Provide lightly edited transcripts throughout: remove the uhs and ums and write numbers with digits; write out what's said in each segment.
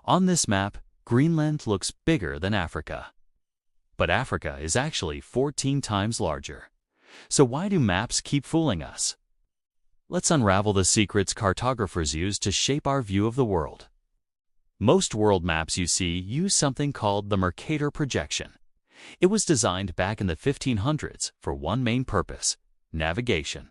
On this map, Greenland looks bigger than Africa. But Africa is actually 14 times larger. So why do maps keep fooling us? Let's unravel the secrets cartographers use to shape our view of the world. Most world maps you see use something called the Mercator projection. It was designed back in the 1500s for one main purpose: navigation.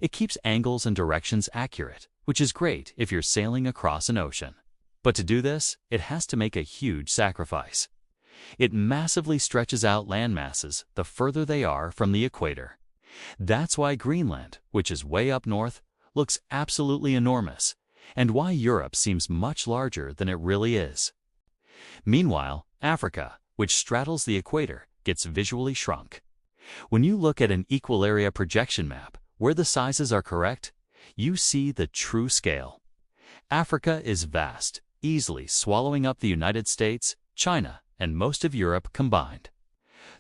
It keeps angles and directions accurate, which is great if you're sailing across an ocean. But to do this, it has to make a huge sacrifice. It massively stretches out land masses the further they are from the equator. That's why Greenland, which is way up north, looks absolutely enormous, and why Europe seems much larger than it really is. Meanwhile, Africa, which straddles the equator, gets visually shrunk. When you look at an equal area projection map, where the sizes are correct, you see the true scale. Africa is vast, easily swallowing up the United States, China, and most of Europe combined.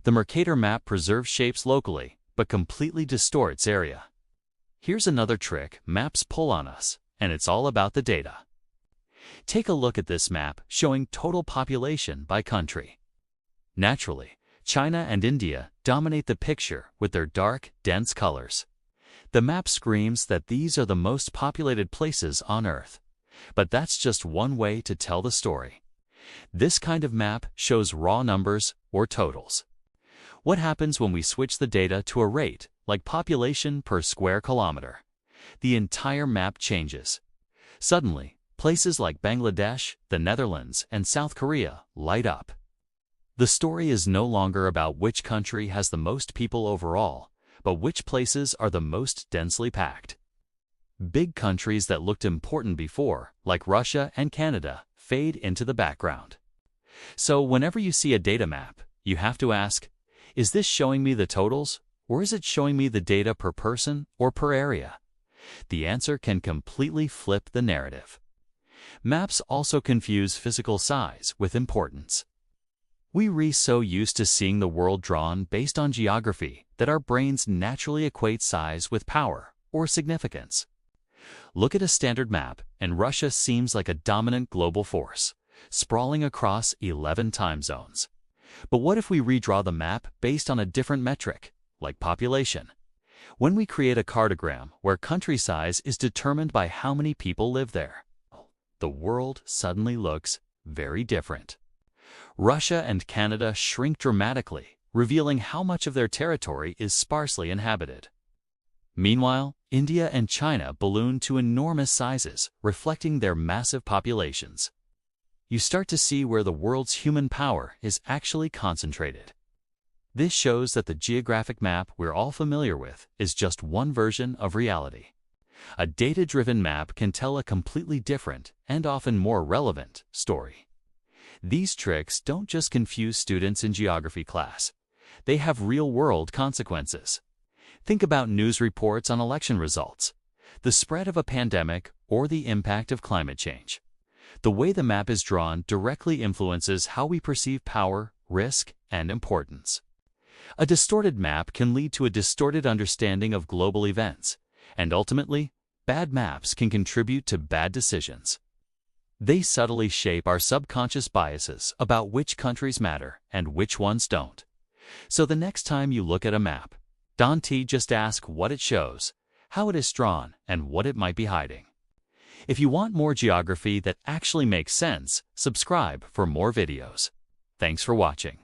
The Mercator map preserves shapes locally, but completely distorts area. Here's another trick maps pull on us, and it's all about the data. Take a look at this map showing total population by country. Naturally, China and India dominate the picture with their dark, dense colors. The map screams that these are the most populated places on Earth. But that's just one way to tell the story. This kind of map shows raw numbers or totals. What happens when we switch the data to a rate, like population per square kilometer? The entire map changes. Suddenly, places like Bangladesh, the Netherlands, and South Korea light up. The story is no longer about which country has the most people overall, but which places are the most densely packed. Big countries that looked important before, like Russia and Canada, fade into the background. So whenever you see a data map, you have to ask, is this showing me the totals, or is it showing me the data per person or per area? The answer can completely flip the narrative. Maps also confuse physical size with importance. We're so used to seeing the world drawn based on geography that our brains naturally equate size with power or significance. Look at a standard map, and Russia seems like a dominant global force, sprawling across 11 time zones. But what if we redraw the map based on a different metric, like population? When we create a cartogram where country size is determined by how many people live there, the world suddenly looks very different. Russia and Canada shrink dramatically, revealing how much of their territory is sparsely inhabited. Meanwhile, India and China balloon to enormous sizes, reflecting their massive populations. You start to see where the world's human power is actually concentrated. This shows that the geographic map we're all familiar with is just one version of reality. A data-driven map can tell a completely different, and often more relevant, story. These tricks don't just confuse students in geography class. They have real-world consequences. Think about news reports on election results, the spread of a pandemic, or the impact of climate change. The way the map is drawn directly influences how we perceive power, risk, and importance. A distorted map can lead to a distorted understanding of global events, and ultimately, bad maps can contribute to bad decisions. They subtly shape our subconscious biases about which countries matter and which ones don't. So the next time you look at a map, don't just ask what it shows, how it is drawn, and what it might be hiding. If you want more geography that actually makes sense, subscribe for more videos. Thanks for watching.